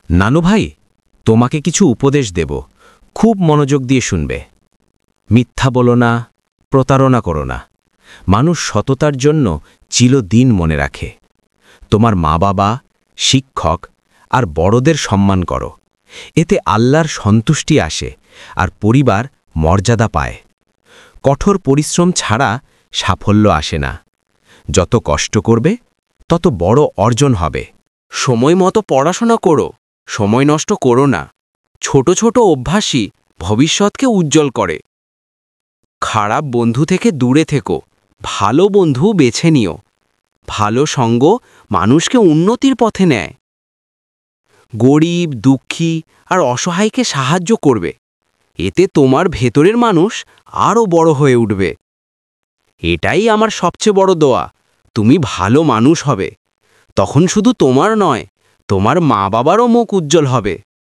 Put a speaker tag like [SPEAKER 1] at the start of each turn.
[SPEAKER 1] নানু ভাই, তোমাকে কিছু উপদেশ দেব, খুব মনোযোগ দিয়ে শুনবে। মিথ্যা বলো না, প্রতারণা করো না। মানুষ সততার জন্য চিরদিন মনে রাখে। তোমার মা বাবা, শিক্ষক আর বড়দের সম্মান করো। এতে আল্লাহর সন্তুষ্টি আসে আর পরিবার মর্যাদা পায়। কঠোর পরিশ্রম ছাড়া সাফল্য আসে না। যত কষ্ট করবে তত বড় অর্জন হবে।
[SPEAKER 2] সময় মতো পড়াশোনা করো, সময় নষ্ট করো না। ছোট ছোট অভ্যাসই ভবিষ্যৎকে উজ্জ্বল করে। খারাপ বন্ধু থেকে দূরে থেকো, ভালো বন্ধু বেছে নিও। ভালো সঙ্গ মানুষকে উন্নতির পথে নেয়। গরিব, দুঃখী আর অসহায়কে সাহায্য করবে। এতে তোমার ভেতরের মানুষ আরও বড় হয়ে উঠবে। এটাই আমার সবচেয়ে বড় দোয়া, তুমি ভালো মানুষ হবে। তখন শুধু তোমার নয়, তোমার মা বাবারও মুখ উজ্জ্বল হবে।